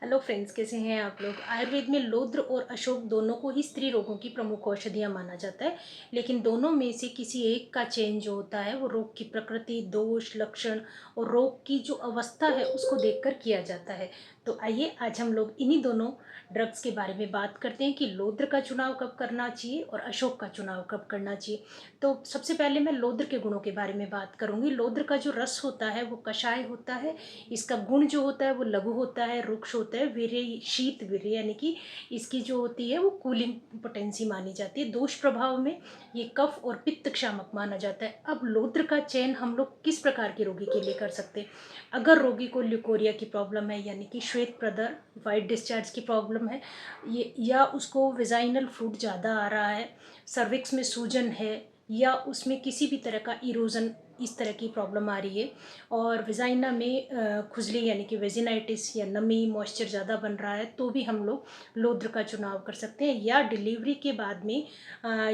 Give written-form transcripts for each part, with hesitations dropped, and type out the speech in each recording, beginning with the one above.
Hello friends, कैसे हैं आप लोग। आयुर्वेद में लौद्र और अशोक दोनों को ही स्त्री रोगों की प्रमुख औषधियाँ माना जाता है। लेकिन दोनों में से किसी एक का चयन जो होता है वो रोग की प्रकृति, दोष, लक्षण और रोग की जो अवस्था है उसको देखकर किया जाता है। तो आइए आज हम लोग इन्हीं दोनों ड्रग्स के बारे में बात करते हैं कि लौद्र का चुनाव कब करना चाहिए और अशोक का चुनाव कब करना चाहिए। तो सबसे पहले मैं लौद्र के गुणों के बारे में बात करूंगी। लौद्र का जो रस होता है वो कषाय होता है। इसका गुण जो होता है वो लघु होता है, रुक्ष होता है, वीर्य, शीत वीर्य, यानी कि इसकी जो होती है वो कूलिंग पोटेंसी मानी जाती है। दोष प्रभाव में ये कफ और पित्त क्षामक माना जाता है। अब लौद्र का चयन हम लोग किस प्रकार के रोगी के लिए कर सकते हैं। अगर रोगी को ल्यूकोरिया की प्रॉब्लम है, यानी कि श्वेत प्रदर, वाइट डिस्चार्ज की प्रॉब्लम है, ये या उसको वेजाइनल फ्लूड ज़्यादा आ रहा है, सर्विक्स में सूजन है, या उसमें किसी भी तरह का इरोजन, इस तरह की प्रॉब्लम आ रही है, और वेजाइना में खुजली यानी कि वेजिनाइटिस या नमी, मॉइस्चर ज़्यादा बन रहा है, तो भी हम लोग लौद्र का चुनाव कर सकते हैं। या डिलीवरी के बाद में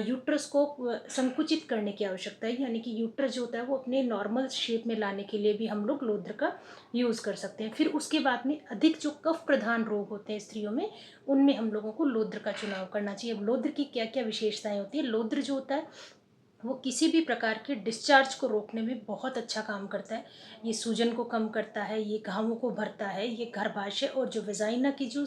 यूट्रस को संकुचित करने की आवश्यकता है, यानी कि यूट्रस जो होता है वो अपने नॉर्मल शेप में लाने के लिए भी हम लोग लौद्र का यूज़ कर सकते हैं। फिर उसके बाद में अधिक जो कफ प्रधान रोग होते हैं स्त्रियों में, उनमें हम लोगों को लौद्र का चुनाव करना चाहिए। अब लौद्र की क्या क्या विशेषताएं होती है। लौद्र जो होता है वो किसी भी प्रकार के डिस्चार्ज को रोकने में बहुत अच्छा काम करता है। ये सूजन को कम करता है, ये घावों को भरता है, ये गर्भाशय और जो वेजाइना की जो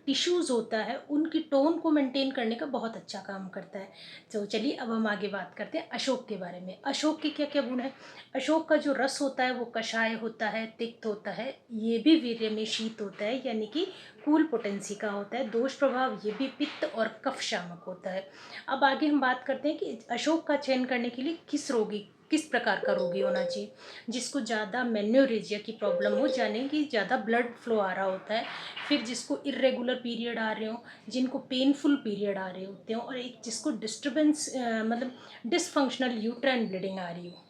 टिश्यूज़ होता है उनकी टोन को मेंटेन करने का बहुत अच्छा काम करता है। तो चलिए अब हम आगे बात करते हैं अशोक के बारे में। अशोक के क्या क्या गुण है। अशोक का जो रस होता है वो कषाय होता है, तिक्त होता है, ये भी वीर्य में शीत होता है, यानी कि कूल पोटेंसी का होता है। दोष प्रभाव ये भी पित्त और कफ शामक होता है। अब आगे हम बात करते हैं कि अशोक का चयन करने के लिए किस प्रकार का रोगी होना चाहिए। जिसको ज़्यादा मेन्योरेजिया की प्रॉब्लम हो, यानी कि ज़्यादा ब्लड फ्लो आ रहा होता है, फिर जिसको इरेगुलर पीरियड आ रहे हो, जिनको पेनफुल पीरियड आ रहे होते हो, और एक जिसको डिस्टर्बेंस मतलब डिसफंक्शनल यूट्राइन ब्लीडिंग आ रही हो,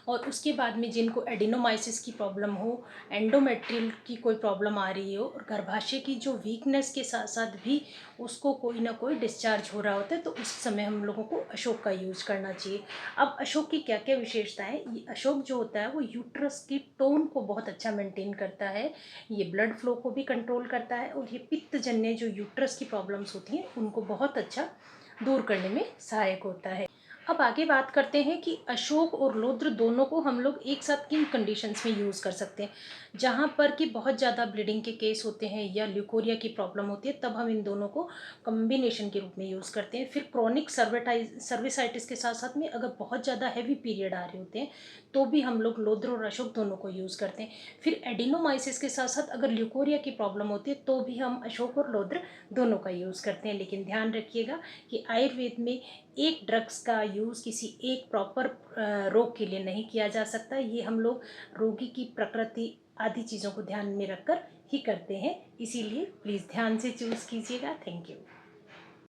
और उसके बाद में जिनको एडिनोमाइसिस की प्रॉब्लम हो, एंडोमेट्रियल की कोई प्रॉब्लम आ रही हो, और गर्भाशय की जो वीकनेस के साथ साथ भी उसको कोई ना कोई डिस्चार्ज हो रहा होता है, तो उस समय हम लोगों को अशोक का यूज़ करना चाहिए। अब अशोक की क्या क्या विशेषताएं। ये अशोक जो होता है वो यूट्रस की टोन को बहुत अच्छा मेंटेन करता है, ये ब्लड फ्लो को भी कंट्रोल करता है, और ये पित्तजन्य जो यूट्रस की प्रॉब्लम्स होती हैं उनको बहुत अच्छा दूर करने में सहायक होता है। अब आगे बात करते हैं कि अशोक और लौद्र दोनों को हम लोग एक साथ किन कंडीशंस में यूज़ कर सकते हैं। जहाँ पर कि बहुत ज़्यादा ब्लीडिंग के केस होते हैं या ल्यूकोरिया की प्रॉब्लम होती है, तब हम इन दोनों को कॉम्बिनेशन के रूप में यूज़ करते हैं। फिर क्रॉनिक सर्विसाइटिस के साथ साथ में अगर बहुत ज़्यादा हैवी पीरियड आ रहे होते हैं, तो भी हम लोग लौद्र और अशोक दोनों को यूज़ करते हैं। फिर एडिनोमाइसिस के साथ साथ अगर ल्यूकोरिया की प्रॉब्लम होती है, तो भी हम अशोक और लौद्र दोनों का यूज़ करते हैं। लेकिन ध्यान रखिएगा कि आयुर्वेद में एक ड्रग्स का यूज़ किसी एक प्रॉपर रोग के लिए नहीं किया जा सकता। ये हम लोग रोगी की प्रकृति आदि चीज़ों को ध्यान में रखकर ही करते हैं, इसीलिए प्लीज़ ध्यान से चूज़ कीजिएगा। Thank you.